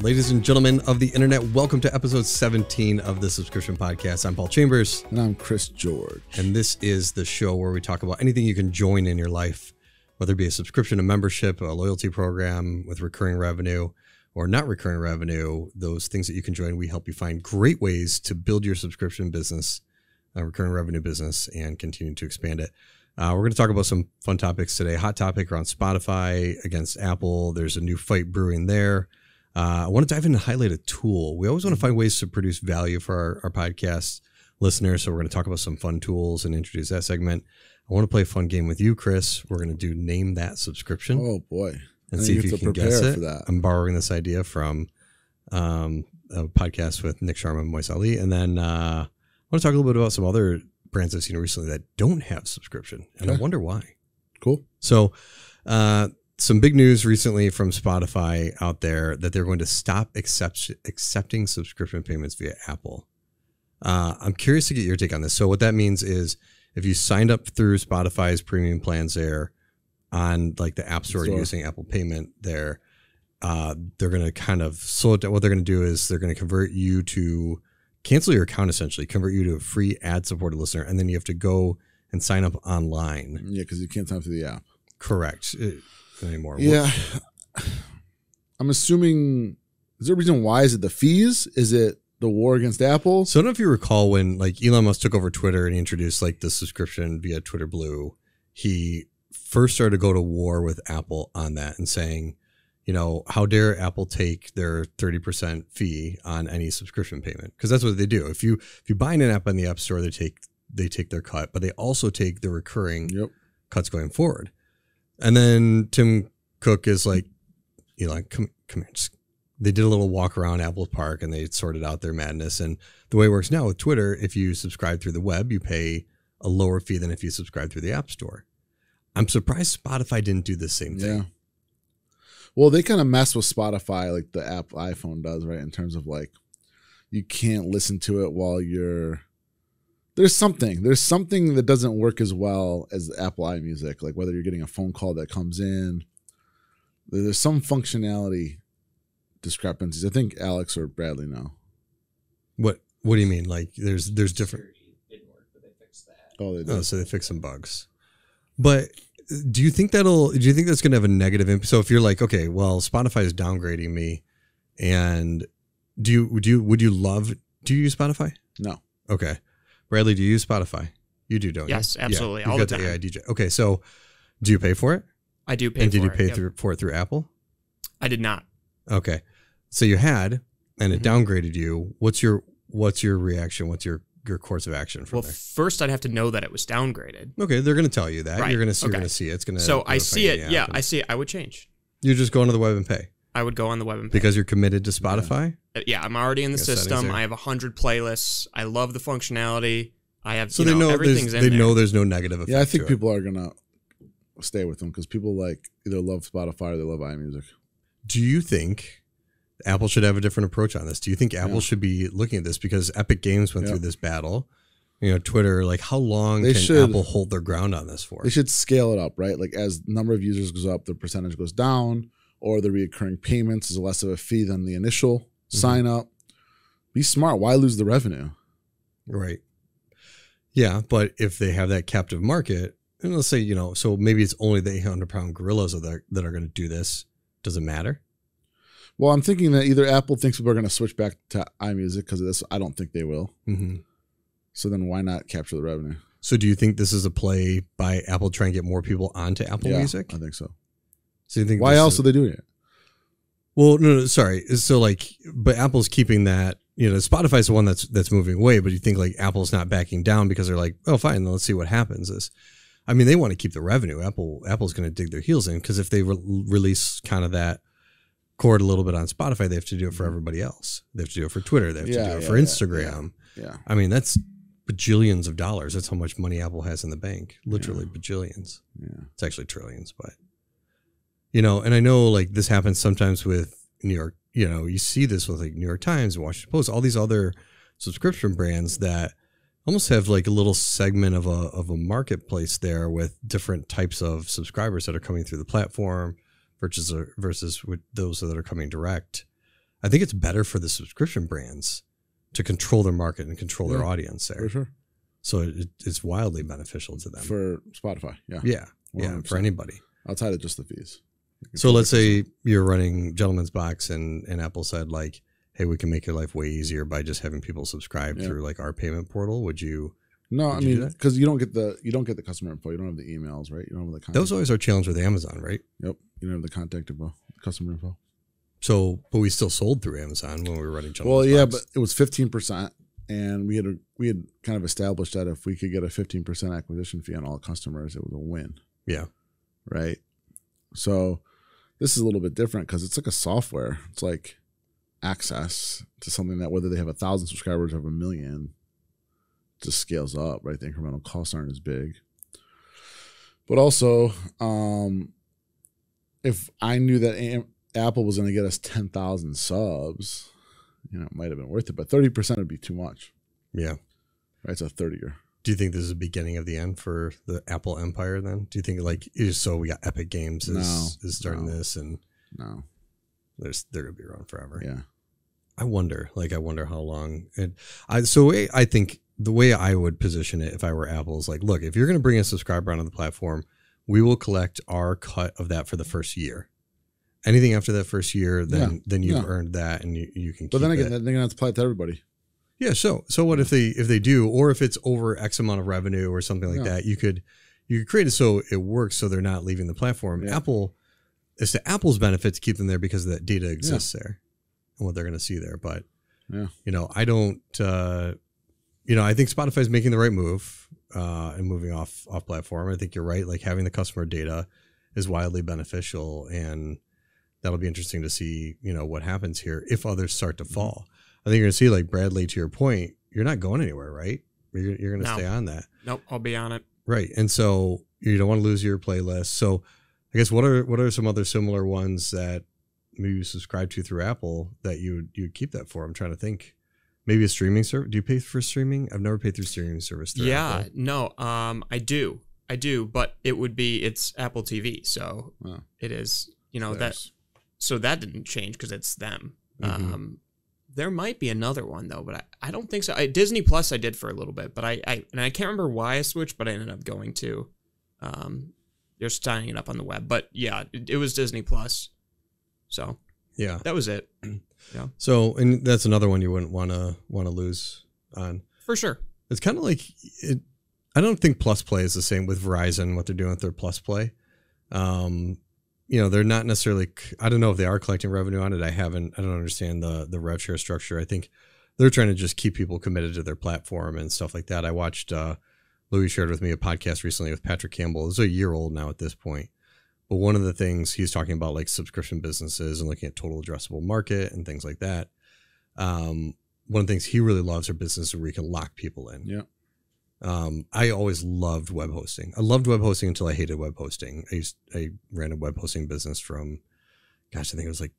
Ladies and gentlemen of the internet, welcome to episode 17 of the Subscription Podcast. I'm Paul Chambers. And I'm Chris George. And this is the show where we talk about anything you can join in your life, whether it be a subscription, a membership, a loyalty program with recurring revenue or not recurring revenue, those things that you can join. We help you find great ways to build your subscription business, a recurring revenue business, and continue to expand it. We're going to talk about some fun topics today. Hot topic around Spotify against Apple. There's a new fight brewing there. I want to dive in and highlight a tool. We always want to find ways to produce value for our podcast listeners. So we're going to talk about some fun tools and introduce that segment. I want to play a fun game with you, Chris. We're going to do Name That Subscription. Oh, boy. And see if you can guess it. For that. I'm borrowing this idea from a podcast with Nick Sharma and Moise Ali. And then I want to talk a little bit about some other brands I've seen recently that don't have subscription. And I wonder why. Cool. So some big news recently from Spotify out there that they're going to stop accepting subscription payments via Apple. I'm curious to get your take on this. So what that means is if you signed up through Spotify's premium plans there on like the App Store using Apple Payment there, they're going to kind of slow it down. What they're going to do is they're going to convert you to cancel your account, essentially convert you to a free ad supported listener. And then you have to go and sign up online. Yeah. Cause you can't sign up through the app. Correct. Anymore. Yeah. I'm assuming, is there a reason why? Is it the fees? Is it the war against Apple? So I don't know if you recall when like Elon Musk took over Twitter and he introduced like the subscription via Twitter Blue, he first started to go to war with Apple on that and saying, you know, how dare Apple take their 30% fee on any subscription payment? Because that's what they do. If you buy an app on the App Store, they take their cut, but they also take the recurring cuts going forward. And then Tim Cook is like, Elon, come here. They did a little walk around Apple Park and they sorted out their madness. And the way it works now with Twitter, if you subscribe through the web, you pay a lower fee than if you subscribe through the App Store. I'm surprised Spotify didn't do the same thing. Yeah. Well, they kind of mess with Spotify like the app iPhone does, right? In terms of like, you can't listen to it while you're... There's something that doesn't work as well as Apple iMusic, like whether you're getting a phone call that comes in. There's some functionality discrepancies. I think Alex or Bradley know. What do you mean? Like there's different. Didn't work, but they fixed that. Oh, they did. Oh, so they fixed some bugs. But do you think that's going to have a negative impact? So if you're like, okay, well, Spotify is downgrading me, and would you use Spotify? No. Okay. Bradley, do you use Spotify? You do, don't you? Yes, absolutely. Yeah, all the time. time. AI DJ. Okay, so do you pay for it? I do pay and for it. And did you pay for it through Apple? I did not. Okay. So you had, and it downgraded you. What's your reaction? What's your course of action from there? Well, first I'd have to know that it was downgraded. Okay, they're going to tell you that. Right. You're going to see it. It's going to. So I see it. Yeah, I see it. I would change. You just go onto the web and pay. I would go on the web and pay. Because you're committed to Spotify? Yeah, I'm already in the system. I have 100 playlists. I love the functionality. I have, so they know everything's in there. They know there's no negative effect. Yeah, I think people are going to stay with them because people like either love Spotify or they love iMusic. Do you think Apple should have a different approach on this? Do you think Apple should be looking at this? Because Epic Games went through this battle. You know, Twitter, like how long can Apple hold their ground on this for? They should scale it up, right? Like as the number of users goes up, the percentage goes down, or the recurring payments is less of a fee than the initial sign up. Be smart. Why lose the revenue? Right. Yeah, but if they have that captive market, and let's say, you know, so maybe it's only the 800-pound gorillas that are going to do this. Does it matter? Well, I'm thinking that either Apple thinks people are going to switch back to iMusic because of this. I don't think they will. Mm-hmm. So then why not capture the revenue? So do you think this is a play by Apple trying to get more people onto Apple Music? I think so. So you think why else are they doing it? Well, no, sorry. So like, but Apple's keeping that, you know, Spotify's the one that's moving away, but you think like Apple's not backing down because they're like, oh, fine, let's see what happens. I mean, they want to keep the revenue. Apple's going to dig their heels in because if they release kind of that cord a little bit on Spotify, they have to do it for everybody else. They have to do it for Twitter. They have to do it for Instagram. Yeah. I mean, that's bajillions of dollars. That's how much money Apple has in the bank. Literally bajillions. Yeah. It's actually trillions, but you know, and I know like this happens sometimes with New York, you know, you see this with like New York Times, Washington Post, all these other subscription brands that almost have like a little segment of a marketplace there with different types of subscribers that are coming through the platform versus with those that are coming direct. I think it's better for the subscription brands to control their market and control their audience there. For sure. So it's wildly beneficial to them. For Spotify, yeah. Yeah, 100%. yeah, for anybody. Outside of just the fees. So let's say you're running Gentleman's Box and Apple said like, hey, we can make your life way easier by just having people subscribe through like our payment portal. Would you? No, I mean, because you don't get the customer info. You don't have the emails, right? You don't have the contact. That was always our challenge with Amazon, right? Yep. You don't have the contact info, customer info. So, but we still sold through Amazon when we were running Gentleman's Well, yeah, Box. but it was 15%, and we had kind of established that if we could get a 15% acquisition fee on all customers, it was a win. Yeah. Right. So this is a little bit different because it's like a software. It's like access to something that whether they have 1,000 subscribers or 1 million, just scales up, right? The incremental costs aren't as big. But also, if I knew that Apple was going to get us 10,000 subs, it might have been worth it. But 30% would be too much. Yeah. Right? It's a 30-year. Do you think this is the beginning of the end for the Apple empire then? Do you think like, so we got Epic Games is starting this and no, they're going to be around forever. Yeah. I wonder how long. I think the way I would position it if I were Apple is like, look, if you're going to bring a subscriber onto the platform, we will collect our cut of that for the first year. Anything after that first year, then you've earned that and you can keep it. But then again, they're going to have to apply it to everybody. Yeah. So what if they do, or if it's over X amount of revenue or something like that, you could create it so it works so they're not leaving the platform. Yeah. It's to Apple's benefit to keep them there because that data exists there and what they're going to see there. But I don't. I think Spotify's making the right move and moving off platform. I think you're right. Like having the customer data is wildly beneficial, and that'll be interesting to see. What happens here if others start to fall. I think you're going to see, like Bradley, to your point, you're not going anywhere, right? You're going to stay on that. Nope, I'll be on it. Right. And so you don't want to lose your playlist. So I guess what are some other similar ones that maybe you subscribe to through Apple that you'd keep that for? I'm trying to think. Maybe a streaming service. Do you pay for streaming? I've never paid through streaming service through Apple. No. I do, but it's Apple TV. So it is, so that didn't change because it's them. Mm-hmm. There might be another one though, but I don't think so. Disney Plus I did for a little bit, but I can't remember why I switched, but I ended up going to. You're signing it up on the web, but yeah, it was Disney Plus. So yeah, that was it. Yeah. So and that's another one you wouldn't want to lose on for sure. It's kind of like it. I don't think Plus Play is the same with Verizon. What they're doing with their Plus Play. They're not necessarily, I don't know if they are collecting revenue on it. I don't understand the rev share structure. I think they're trying to just keep people committed to their platform and stuff like that. I watched, Louis shared with me a podcast recently with Patrick Campbell. It's a year old now at this point. But one of the things he's talking about, like subscription businesses and looking at total addressable market and things like that. One of the things he really loves are businesses where you can lock people in. Yeah. I always loved web hosting. I loved web hosting until I hated web hosting. I ran a web hosting business from, I think it was like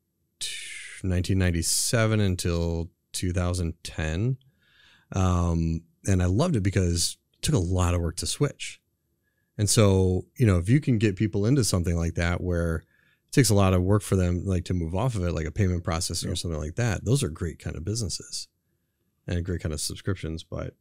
1997 until 2010. And I loved it because it took a lot of work to switch. And so, if you can get people into something like that where it takes a lot of work for them, like to move off of it, like a payment processing or something like that, those are great kind of businesses and great kind of subscriptions. But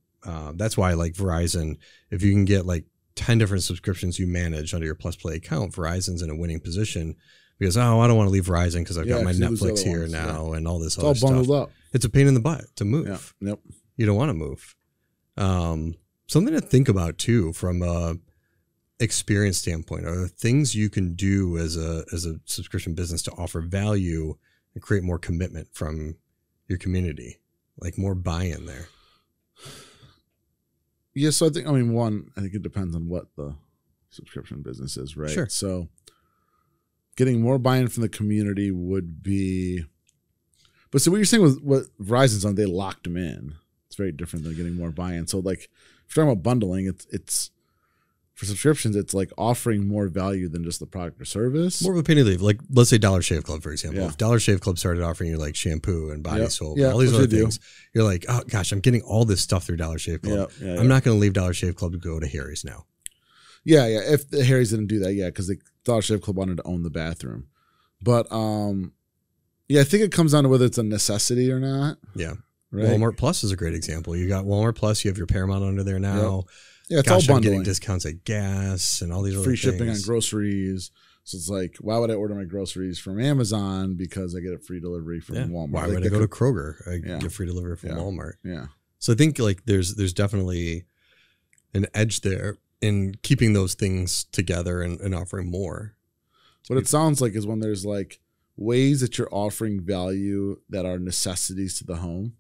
that's why I like Verizon. If you can get like 10 different subscriptions you manage under your Plus Play account, Verizon's in a winning position because, I don't want to leave Verizon because I've got my Netflix here now and all this other stuff. It's all bundled up. It's a pain in the butt to move. Yeah. Yep. You don't want to move. Something to think about too from a experience standpoint are things you can do as a subscription business to offer value and create more commitment from your community, like more buy-in there. Yeah, so I think it depends on what the subscription business is, right? Sure. So getting more buy-in from the community would be, but so what you're saying with what Verizon's on, they locked them in. It's very different than getting more buy-in. So like, if you're talking about bundling, it's for subscriptions, it's like offering more value than just the product or service. More of a penny leave. Like, let's say Dollar Shave Club, for example. Yeah. If Dollar Shave Club started offering you like shampoo and body soap and all these other things, you're like, oh gosh, I'm getting all this stuff through Dollar Shave Club. I'm not going to leave Dollar Shave Club to go to Harry's now. Yeah. If the Harry's didn't do that, because the Dollar Shave Club wanted to own the bathroom. But, Yeah, I think it comes down to whether it's a necessity or not. Yeah. Right? Walmart Plus is a great example. You got Walmart Plus, you have your Paramount under there now. Yep. Yeah, it's Gosh, all I'm bundling. getting discounts at gas and all these other free things. shipping on groceries. So it's like, why would I order my groceries from Amazon because I get a free delivery from Walmart? Why like would I go to Kroger? I get free delivery from Yeah. Walmart. Yeah. So I think like there's definitely an edge there in keeping those things together and offering more. What it sounds like is when there's like ways that you're offering value that are necessities to the home,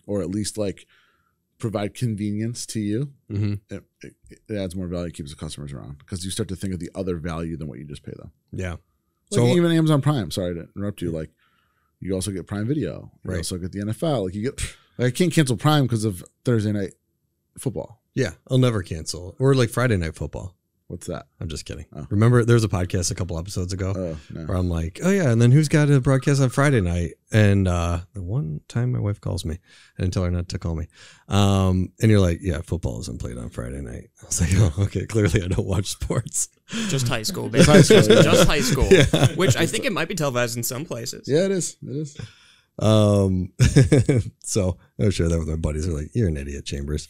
or at least like provide convenience to you, it adds more value, keeps the customers around because you start to think of the other value than what you just pay them. Yeah. Like so even Amazon Prime, sorry to interrupt you, like you also get Prime Video. You also get the NFL. Like you get, like I can't cancel Prime because of Thursday night football. Yeah. I'll never cancel. Or like Friday night football. What's that? I'm just kidding. Oh. Remember, there was a podcast a couple episodes ago no. where I'm like, oh, yeah. And then who's got a broadcast on Friday night? And the one time my wife calls me, I didn't tell her not to call me. And you're like, yeah, football isn't played on Friday night. I was like, oh, okay. Clearly, I don't watch sports. Just high school, baby. Just high school. Yeah. Which I think it might be televised in some places. Yeah, it is. It is. So I was sharing that with my buddies. They're like, you're an idiot, Chambers.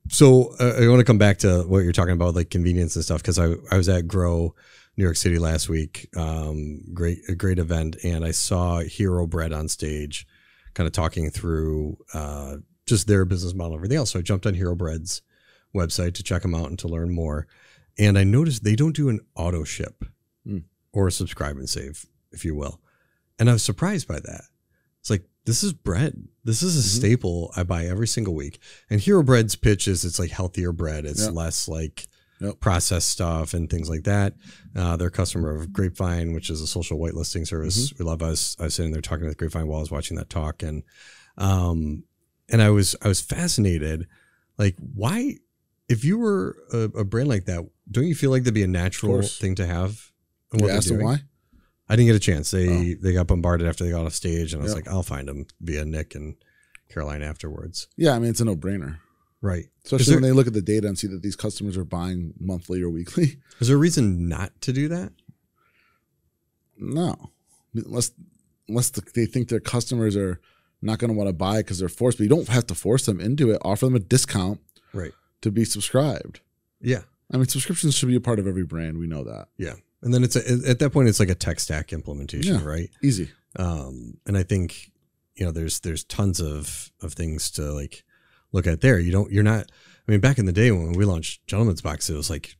So I want to come back to what you're talking about, like convenience and stuff, because I was at Grow New York City last week, a great event, and I saw Hero Bread on stage, kind of talking through just their business model and everything else. So I jumped on Hero Bread's website to check them out and to learn more, and I noticed they don't do an auto ship or a subscribe and save, if you will, and I was surprised by that. It's like, this is bread. This is a staple I buy every single week. And Hero Bread's pitch is it's like healthier bread. It's less like processed stuff and things like that. They're a customer of Grapevine, which is a social whitelisting service. We love us. I was sitting there talking with Grapevine while I was watching that talk. And I was fascinated. Like, why, if you were a brand like that, don't you feel like that'd be a natural thing to have? You asked them why? I didn't get a chance. They got bombarded after they got off stage, and I was like, I'll find them via Nick and Caroline afterwards. Yeah, I mean, it's a no-brainer. Right. Especially when they look at the data and see that these customers are buying monthly or weekly. Is there a reason not to do that? No. Unless they think their customers are not going to want to buy because they're forced, but you don't have to force them into it. Offer them a discount to be subscribed. Yeah. I mean, subscriptions should be a part of every brand. We know that. Yeah. And then at that point, it's like a tech stack implementation, right? Easy. And I think, there's tons of things to like look at there. You're not, I mean, back in the day when we launched Gentleman's Box, it was like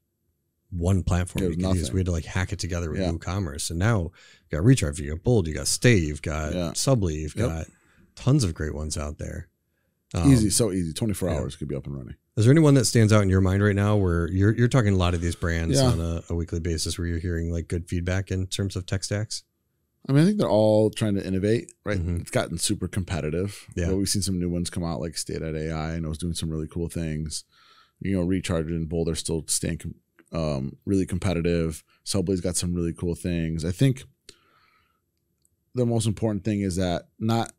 one platform we could use. We had to like hack it together with WooCommerce. And now you got Recharge, you got Bold, you got Stay, you've got Subly, you've got tons of great ones out there. Easy, so easy. 24 hours could be up and running. Is there anyone that stands out in your mind right now where you're talking a lot of these brands on a weekly basis where you're hearing like good feedback in terms of tech stacks? I mean, I think they're all trying to innovate, right? It's gotten super competitive. Yeah. But we've seen some new ones come out like State.ai. I know it's doing some really cool things. Recharge and Bold are still staying really competitive. Subway's got some really cool things. I think the most important thing is that not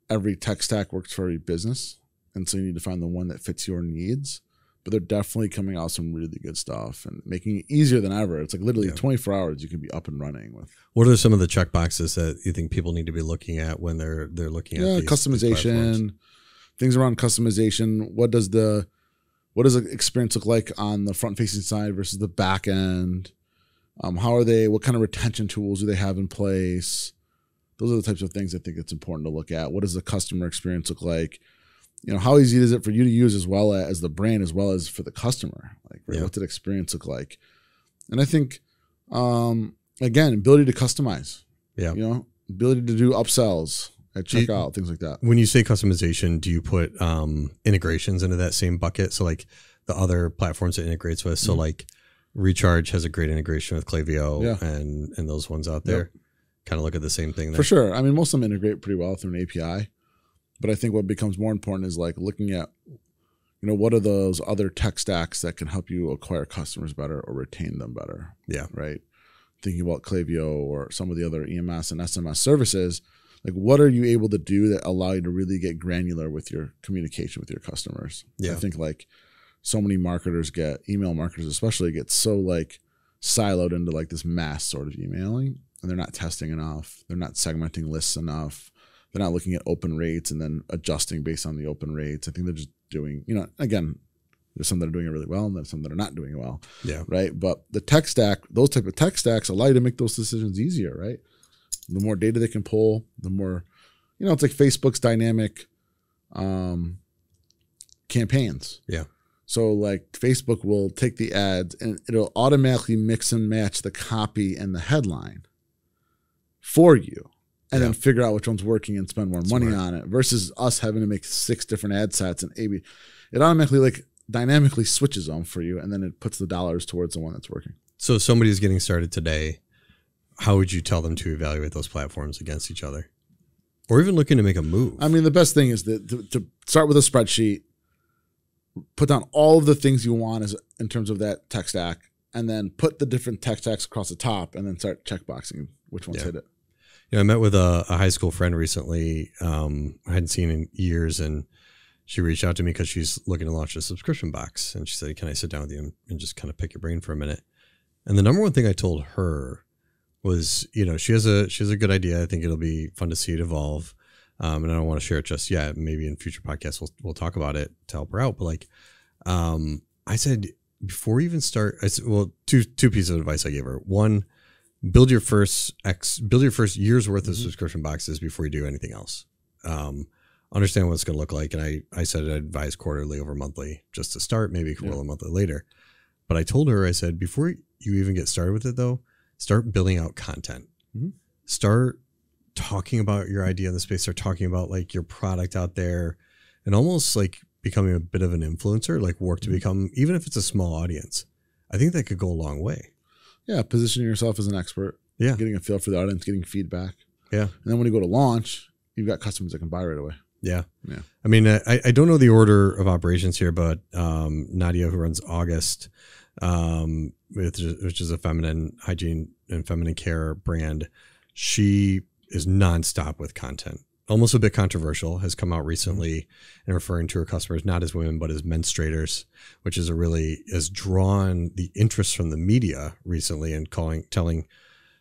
every tech stack works for every business. And so you need to find the one that fits your needs. But they're definitely coming out with some really good stuff and making it easier than ever. It's like literally 24 hours you can be up and running with. What are some of the check boxes that you think people need to be looking at when they're looking at these customization, things around customization? What does the experience look like on the front facing side versus the back end? What kind of retention tools do they have in place? Those are the types of things I think it's important to look at. What does the customer experience look like? How easy is it for you to use as well as the brand, as well as for the customer? Like, what's that experience look like? And I think, again, ability to customize. Yeah. Ability to do upsells at checkout, things like that. When you say customization, do you put integrations into that same bucket? So like the other platforms it integrates with. So like Recharge has a great integration with Klaviyo and those ones out there. Kind of look at the same thing there. For sure. I mean, most of them integrate pretty well through an API. But I think what becomes more important is like looking at, what are those other tech stacks that can help you acquire customers better or retain them better? Yeah. Right. Thinking about Klaviyo or some of the other EMS and SMS services, like what are you able to do that allow you to really get granular with your communication with your customers? Yeah. I think like so many marketers email marketers especially get so like siloed into like this mass sort of emailing, and they're not testing enough. They're not segmenting lists enough. They're not looking at open rates and then adjusting based on the open rates. I think they're just doing, again, there's some that are doing it really well and there's some that are not doing it well. Yeah. Right. But the tech stack, those type of tech stacks allow you to make those decisions easier, right? The more data they can pull, the more, it's like Facebook's dynamic campaigns. Yeah. So like Facebook will take the ads and it'll automatically mix and match the copy and the headline for you. And then figure out which one's working and spend more money on it versus us having to make 6 different ad sets and A/B. It automatically like dynamically switches them for you, and then it puts the dollars towards the one that's working. So if somebody's getting started today, how would you tell them to evaluate those platforms against each other? Or even looking to make a move? I mean, the best thing is to start with a spreadsheet, put down all of the things you want in terms of that tech stack, and then put the different tech stacks across the top and then start checkboxing which ones hit it. I met with a high school friend recently I hadn't seen in years, and she reached out to me because she's looking to launch a subscription box. And she said, can I sit down with you and just kind of pick your brain for a minute? And the number one thing I told her was, she has a good idea. I think it'll be fun to see it evolve. And I don't want to share it just yet. Maybe in future podcasts, we'll talk about it to help her out. But I said, before you even start, two pieces of advice I gave her. One, build your first year's worth of subscription boxes before you do anything else. Understand what it's going to look like. And I said I'd advise quarterly over monthly just to start, maybe a monthly later. But I told her, I said, before you even get started with it though, start building out content. Mm-hmm. Start talking about your idea in the space. Start talking about like your product out there, and almost like becoming a bit of an influencer, like work to become, even if it's a small audience. I think that could go a long way. Yeah, positioning yourself as an expert. Yeah. Getting a feel for the audience, getting feedback. Yeah. And then when you go to launch, you've got customers that can buy right away. Yeah. Yeah. I mean, I don't know the order of operations here, but Nadia, who runs August, which is a feminine hygiene and feminine care brand, she is nonstop with content. Almost a bit controversial, has come out recently and referring to her customers not as women but as menstruators, which is has drawn the interest from the media recently, and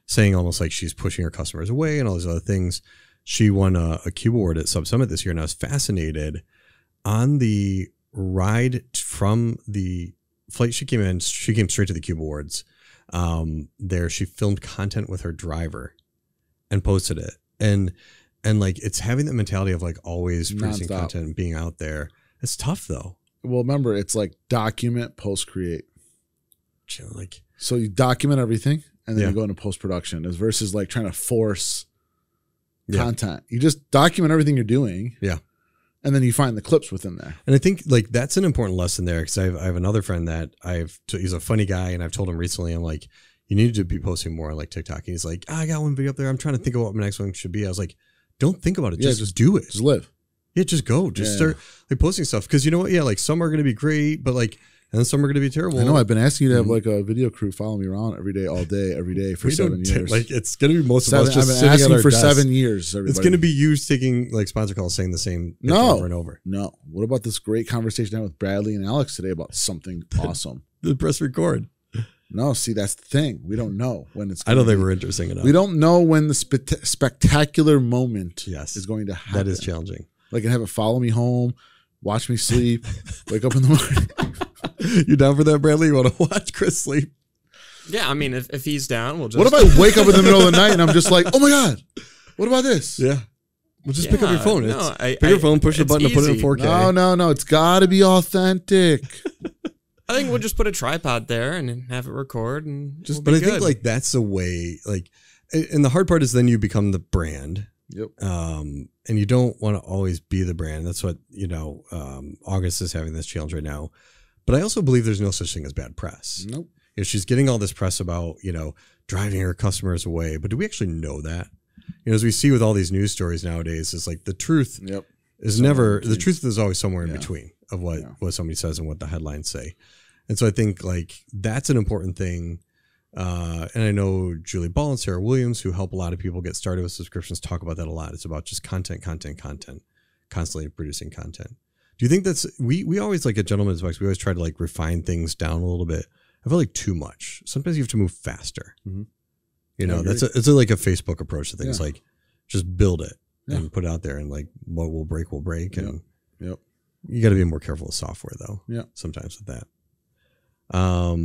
saying almost like she's pushing her customers away and all these other things. She won a Cube Award at SubSummit this year, and I was fascinated. On the ride from the flight she came straight to the Cube Awards. There she filmed content with her driver and posted it. And like, it's having that mentality of like always producing content and being out there. It's tough though. Well, remember, it's like document, post create. Like, so you document everything and then you go into post-production, as versus like trying to force content. You just document everything you're doing. Yeah. And then you find the clips within there. And I think like that's an important lesson there, because I have another friend that he's a funny guy, and I've told him recently, I'm like, you need to be posting more on like TikTok. And he's like, I got one video up there. I'm trying to think of what my next one should be. I was like, don't think about it. Just do it. Just live. Yeah, just go. Just start like posting stuff. Because you know what? Yeah, like some are going to be great, but like, and then some are going to be terrible. I know. I've been asking you to have like a video crew follow me around every day, all day, every day for 7 years. Like it's going to be most of us just I've been asking for desk. 7 years. Everybody. It's going to be you taking like sponsor calls, saying the same thing over and over. No. What about this great conversation I had with Bradley and Alex today about something awesome? The press record. No, see, that's the thing. We don't know when it's. I don't think we're interesting enough. We don't know when the spectacular moment is going to happen. That is challenging. Like, and have it follow me home, watch me sleep, wake up in the morning. You down for that, Bradley? You want to watch Chris sleep? Yeah, I mean, if he's down, we'll just. What if I wake up in the middle of the night and I'm just like, oh my God, what about this? Yeah. Well, just pick up your phone. No, pick your phone, push the button to put it in 4K. No. It's got to be authentic. I think we'll just put a tripod there and have it record, and just. But I think like that's the way. Like, and the hard part is then you become the brand. Yep. And you don't want to always be the brand. That's what August is having this challenge right now. But I also believe there's no such thing as bad press. Nope. She's getting all this press about driving her customers away. But do we actually know that? As we see with all these news stories nowadays, is like the truth is never the truth is always somewhere in between of what somebody says and what the headlines say. And so I think like that's an important thing. And I know Julie Ball and Sarah Williams, who help a lot of people get started with subscriptions, talk about that a lot. It's about just content, constantly producing content. Do you think that's we always, like, at Gentleman's Advice, we always try to like refine things down a little bit I feel like too much. Sometimes you have to move faster. Mm-hmm. You know, it's like a Facebook approach to things. Yeah. Like just build it and put it out there, and like what will break will break. And you got to be more careful with software though. Yeah. Sometimes with that. All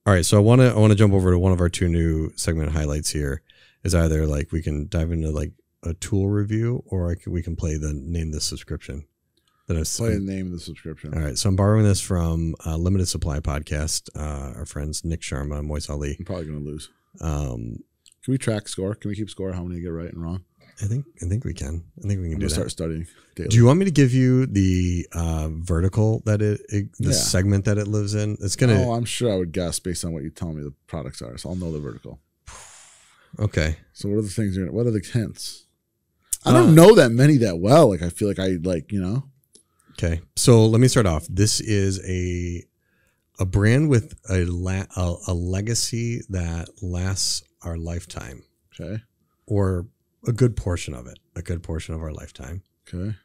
right. So I want to jump over to one of our 2 new segment highlights here. Is either like we can dive into like a tool review, or we can play the name the subscription. Play the name of the subscription. All right. So I'm borrowing this from Limited Supply Podcast. Our friends Nick Sharma and Moise Ali. I'm probably going to lose. Can we track score? Can we keep score? How many you get right and wrong? I think we can. I think we can do that. Start studying daily. Do you want me to give you the vertical that segment that it lives in? It's gonna. Oh, I'm sure I would guess based on what you tell me the products are, so I'll know the vertical. Okay. So what are the things? What are the hints? I don't know that many that well. Like I feel like Okay, so let me start off. This is a brand with a legacy that lasts our lifetime. Okay. Or a good portion of it. A good portion of our lifetime. Okay.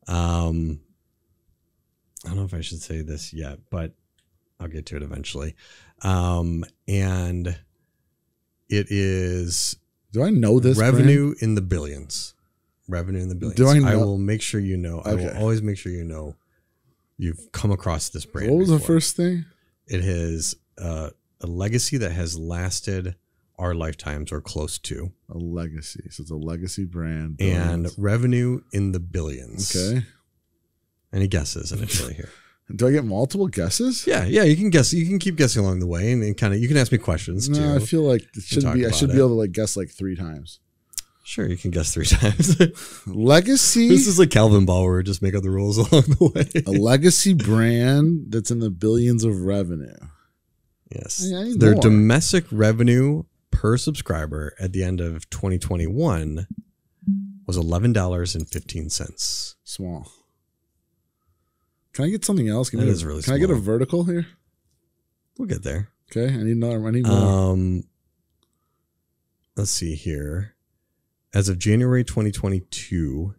I don't know if I should say this yet, but I'll get to it eventually. And it is. Do I know this revenue brand? in the billions? Revenue in the billions. Do I know? I will make sure you know. Okay. I will always make sure you know you've come across this brand. What was the first thing? It is a legacy that has lasted our lifetimes or close to. A legacy. So it's a legacy brand. And revenue in the billions. Okay. Any guesses initially here? Do I get multiple guesses? Yeah, you can guess. You can keep guessing along the way, and kind of you can ask me questions too. No, I feel like it should be. I should be able to like guess like 3 times. Sure, you can guess 3 times. Legacy. This is like Calvin Ball, where we just make up the rules along the way. A legacy brand that's in the billions of revenue. Yes, their domestic revenue per subscriber at the end of 2021 was $11.15. Small. Can I get something else? Can I get a vertical here? We'll get there. Okay, I need more. Let's see here. As of January 2022,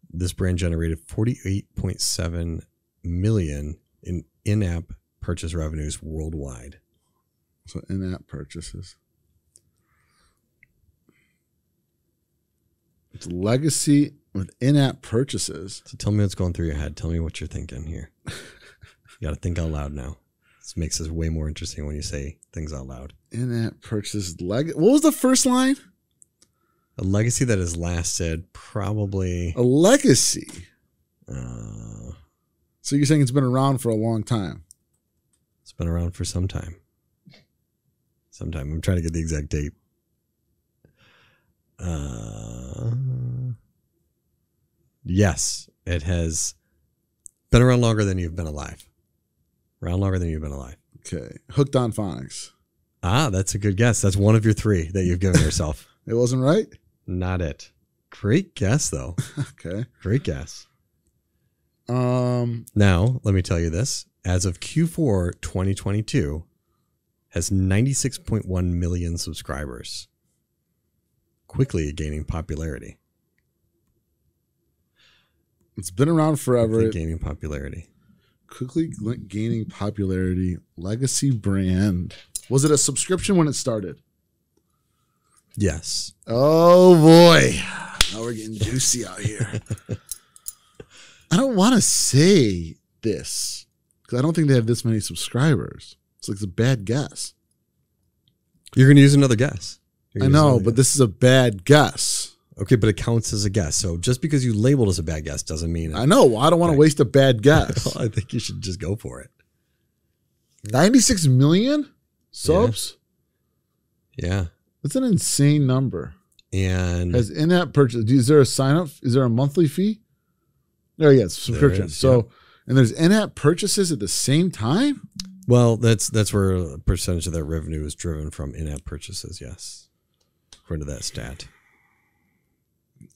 this brand generated $48.7 million in in-app purchase revenues worldwide. So in-app purchases. It's legacy with in-app purchases. So tell me what's going through your head. Tell me what you're thinking here. You got to think out loud now. This makes this way more interesting when you say things out loud. In-app purchases. What was the first line? A legacy that has lasted probably... A legacy? So you're saying it's been around for a long time? It's been around for some time. I'm trying to get the exact date. Yes, it has been around longer than you've been alive. Around longer than you've been alive. Okay. Hooked on Phonics. That's a good guess. That's one of your 3 that you've given yourself. It wasn't right? Not it. Great guess, though. Okay. Great guess. Now, let me tell you this. As of Q4 2022, has 96.1 million subscribers. Quickly gaining popularity. It's been around forever. Quickly gaining popularity. Legacy brand. Was it a subscription when it started? Yes. Oh, boy. Now we're getting juicy out here. I don't want to say this because I don't think they have this many subscribers. It's like it's a bad guess. You're going to use another guess. I know, but this is a bad guess. Okay, but it counts as a guess. So just because you labeled as a bad guess doesn't mean... I know. Well, I don't want to waste a bad guess. I think you should just go for it. 96 million subs? Yeah. That's an insane number. And has in-app purchase. Is there a sign-up? Is there a monthly fee? Oh, yeah, it's subscription. And there's in-app purchases at the same time? Well, that's where a percentage of their revenue is driven from in-app purchases, yes. According to that stat.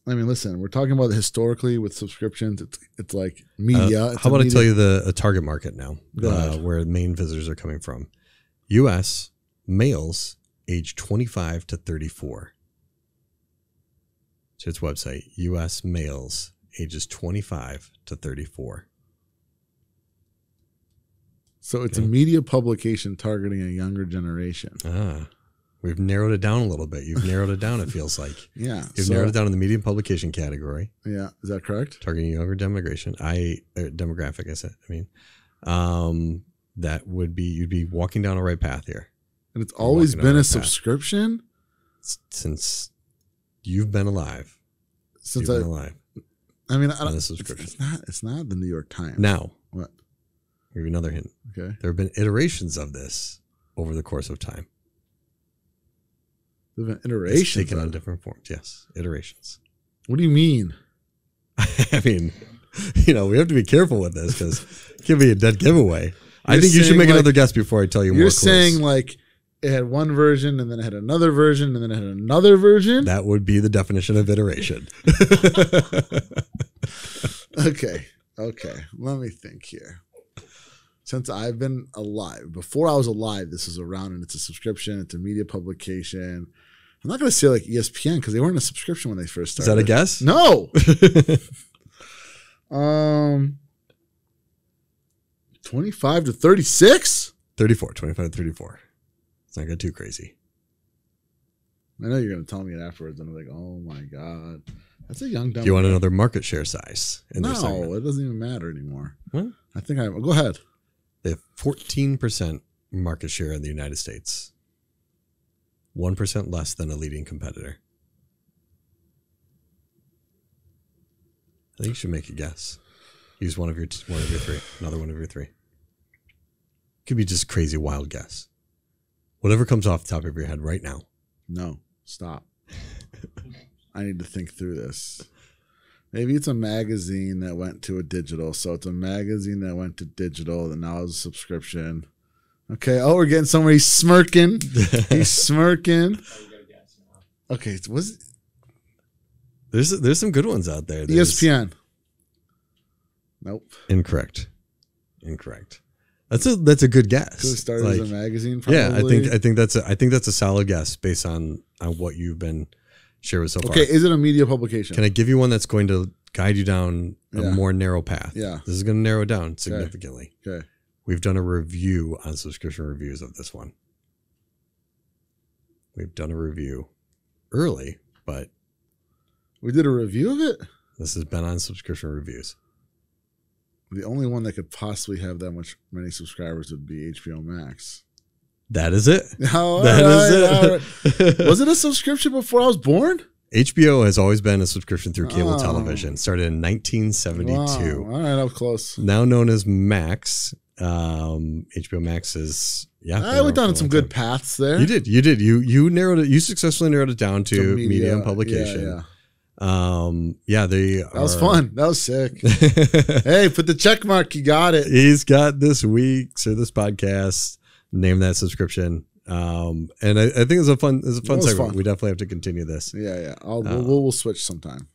I mean, listen, we're talking about historically with subscriptions. It's like media. How about I tell you the target market now, where main visitors are coming from? U.S. males age 25 to 34. To its website, U.S. males ages 25 to 34. So it's a media publication targeting a younger generation. We've narrowed it down a little bit. You've narrowed it down, it feels like. Yeah. You've narrowed it down in the media publication category. Yeah. Is that correct? Targeting younger demographic, I said. I mean, that would be, you'd be walking down a right path here. And it's always been a subscription? Since you've been alive. Since I've been alive. I mean, it's not the New York Times. Now. What? I'll give you another hint. Okay. There have been iterations of this over the course of time. There have been iterations? It's taken on different forms. Yes. Iterations. What do you mean? I mean, we have to be careful with this because it can be a dead giveaway. I think you should make another guess before I tell you more. You're saying like it had one version and then it had another version and then it had another version? That would be the definition of iteration. Okay. Let me think here. Since I've been alive, before I was alive, this is around and it's a subscription. It's a media publication. I'm not going to say like ESPN because they weren't a subscription when they first started. Is that a guess? No. 25 to 36? 34, 25 to 34. It's not get too crazy. I know you're going to tell me it afterwards, and I'm like, oh my God. That's a young dumb. Do you want another market share size? No, it doesn't even matter anymore. What? Go ahead. They have 14% market share in the United States. 1% less than a leading competitor. I think you should make a guess. Use one of your three. Another one of your three. Could be just a crazy wild guess. Whatever comes off the top of your head right now. No, stop. I need to think through this. Maybe it's a magazine that went to a digital. So it's a magazine that went to digital and now it's a subscription. Okay. Oh, we're getting somewhere. He's smirking. He's smirking. Okay. There's some good ones out there. ESPN. Nope. Incorrect. That's a good guess. So it started as a magazine. Probably. Yeah, I think that's a solid guess based on what you've been shared with so far. Okay, is it a media publication? Can I give you one that's going to guide you down a more narrow path? Yeah, this is going to narrow it down significantly. Okay. We've done a review on subscription reviews of this one. We've done a review early, but we did a review of it. This has been on subscription reviews. The only one that could possibly have that many subscribers would be HBO Max. That is it. Oh, that is it. Was it a subscription before I was born? HBO has always been a subscription through cable television. Started in 1972. Wow. All right, I was close. Now known as Max. HBO Max is I went down some good paths there. You did. You narrowed it. You successfully narrowed it down to media and publication. Yeah. That was fun. That was sick. Hey, put the check mark. You got it. He's got this podcast. Name that subscription. And I think it's a fun segment. We definitely have to continue this. Yeah. We'll switch sometime.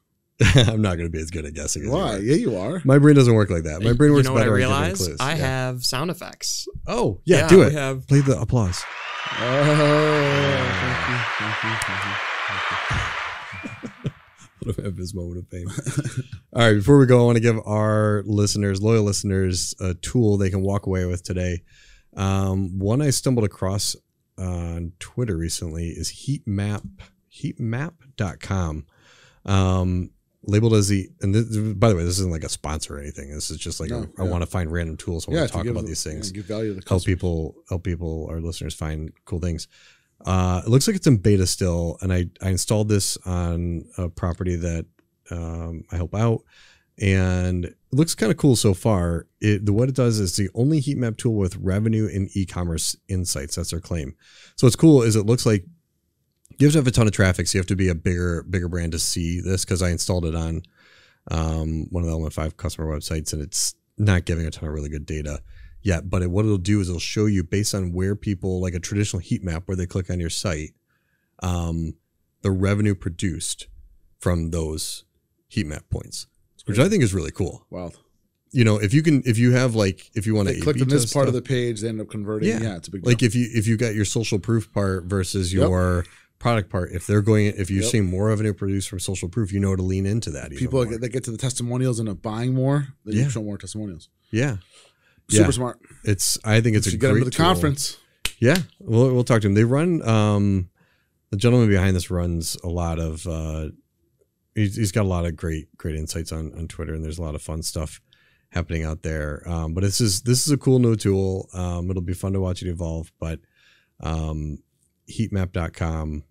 I'm not going to be as good at guessing as Why? Yeah, you are. My brain doesn't work like that. My brain works better. I realize I have sound effects. Oh, yeah, do it. Play the applause. Oh, Let him have his moment of fame. All right, before we go, I want to give our loyal listeners, a tool they can walk away with today. One I stumbled across on Twitter recently is heatmap.com. Labeled as by the way, this isn't like a sponsor or anything. This is just like I want to find random tools. I want to talk about these things. Give value to the help people, our listeners find cool things. It looks like it's in beta still, and I installed this on a property that I help out, and it looks kind of cool so far. What it does is the only heat map tool with revenue and e-commerce insights. That's their claim. So what's cool is it looks like you have to have a ton of traffic, so you have to be a bigger brand to see this, because I installed it on one of the Element 5 customer websites, and it's not giving a ton of really good data yet. But what it'll do is it'll show you based on where people, like a traditional heat map where they click on your site, the revenue produced from those heat map points, which I think is really cool. Wow. If you want to click on this part of the page, they end up converting. Yeah, it's a big deal. Like if you got your social proof part versus your product part, if you're seeing more revenue produced from social proof, to lean into that. People that get to the testimonials and are buying more, they show more testimonials. Yeah. Super smart. I think it's a get great him to the tool. conference. Yeah, we'll talk to him. They run the gentleman behind this runs a lot of he's got a lot of great insights on Twitter, and there's a lot of fun stuff happening out there. But this is a cool new tool. It'll be fun to watch it evolve, but heatmap.com,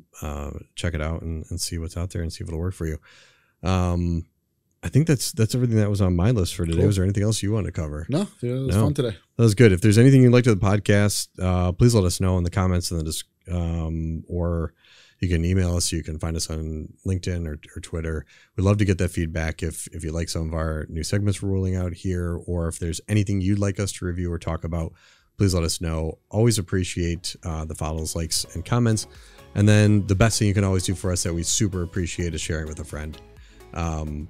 check it out and see what's out there and see if it'll work for you. I think that's everything that was on my list for today. Cool. Was there anything else you wanted to cover? No, it was fun today. That was good. If there's anything you'd like to the podcast, please let us know in the comments or you can email us. You can find us on LinkedIn or Twitter. We'd love to get that feedback if you like some of our new segments we're rolling out here, or if there's anything you'd like us to review or talk about, please let us know. Always appreciate the follows, likes, and comments. And then the best thing you can always do for us that we super appreciate is sharing with a friend.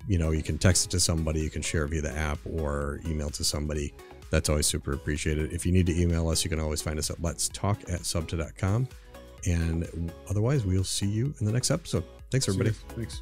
You can text it to somebody, you can share it via the app or email to somebody. That's always super appreciated. If you need to email us, you can always find us at letstalk@subta.com. And otherwise, we'll see you in the next episode. Thanks, everybody. Thanks.